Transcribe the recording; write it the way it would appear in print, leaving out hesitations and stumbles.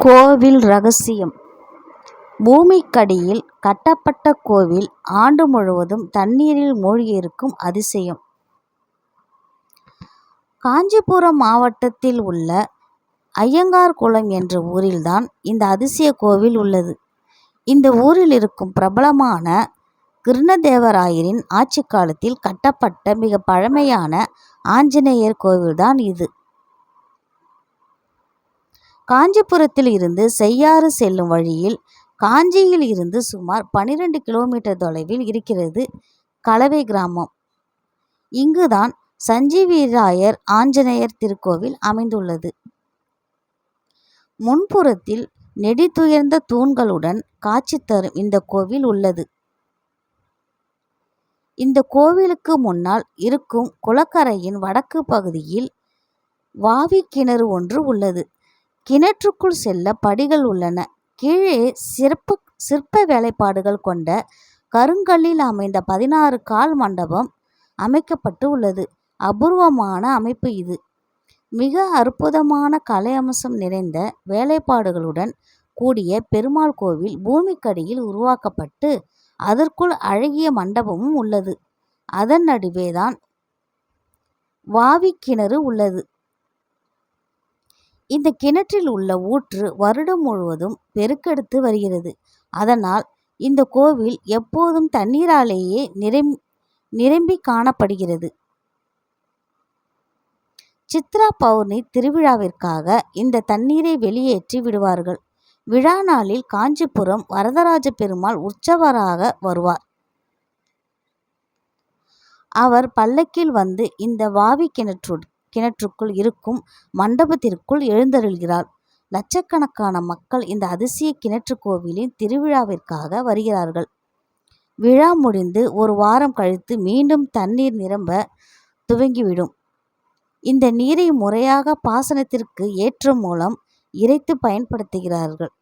கோவில் ரகசியம். பூமிக்கடியில் கட்டப்பட்ட கோவில் ஆண்டு முழுவதும் தண்ணீரில் மூழ்கியிருக்கும் அதிசயம். காஞ்சிபுரம் மாவட்டத்தில் உள்ள ஐயங்கார்குளம் என்ற ஊரில்தான் இந்த அதிசய கோவில் உள்ளது. இந்த ஊரில் இருக்கும் பிரபலமான கிருஷ்ணதேவராயரின் ஆட்சி காலத்தில் கட்டப்பட்ட மிக பழமையான ஆஞ்சநேயர் கோவில்தான் இது. காஞ்சிபுரத்தில் இருந்து செய்யாறு செல்லும் வழியில் காஞ்சியில் இருந்து சுமார் 12 கிலோமீட்டர் தொலைவில் இருக்கிறது கலவை கிராமம். இங்குதான் சஞ்சீவிராயர் ஆஞ்சநேயர் திருக்கோவில் அமைந்துள்ளது. முன்புறத்தில் நெடிதுயர்ந்த தூண்களுடன் காட்சி தரும் இந்த கோவில் உள்ளது. இந்த கோவிலுக்கு முன்னால் இருக்கும் குளக்கரையின் வடக்கு பகுதியில் வாவி கிணறு ஒன்று உள்ளது. கிணற்றுக்குள் செல்ல படிகள் உள்ளன. கீழே சிற்ப வேலைப்பாடுகள் கொண்ட கருங்கல்லில் அமைந்த 16 கால் மண்டபம் அமைக்கப்பட்டு உள்ளது. அபூர்வமான அமைப்பு இது. மிக அற்புதமான கலை அம்சம் நிறைந்த வேலைப்பாடுகளுடன் கூடிய பெருமாள் கோவில் பூமிக்கடியில் உருவாக்கப்பட்டு அதற்குள் அழகிய மண்டபமும் உள்ளது. அதன் நடுவே தான் வாவி கிணறு உள்ளது. இந்த கிணற்றில் உள்ள ஊற்று வருடம் முழுவதும் பெருக்கெடுத்து வருகிறது. அதனால் இந்த கோவில் எப்போதும் தண்ணீராலேயே நிரம்பி காணப்படுகிறது. சித்ரா பௌர்ணமி திருவிழாவிற்காக இந்த தண்ணீரை வெளியேற்றி விடுவார்கள். விழா நாளில் காஞ்சிபுரம் வரதராஜ பெருமாள் உற்சவராக வருவார். அவர் பல்லக்கில் வந்து இந்த வாவி கிணற்றுக்குள் இருக்கும் மண்டபத்திற்குள் எழுந்தருள்கிறார். லட்சக்கணக்கான மக்கள் இந்த அதிசய கிணற்று கோவிலின் திருவிழாவிற்காக வருகிறார்கள். விழா முடிந்து ஒரு வாரம் கழித்து மீண்டும் தண்ணீர் நிரம்ப துவங்கிவிடும். இந்த நீரை முறையாக பாசனத்திற்கு ஏற்றம் மூலம் இறைத்து பயன்படுத்துகிறார்கள்.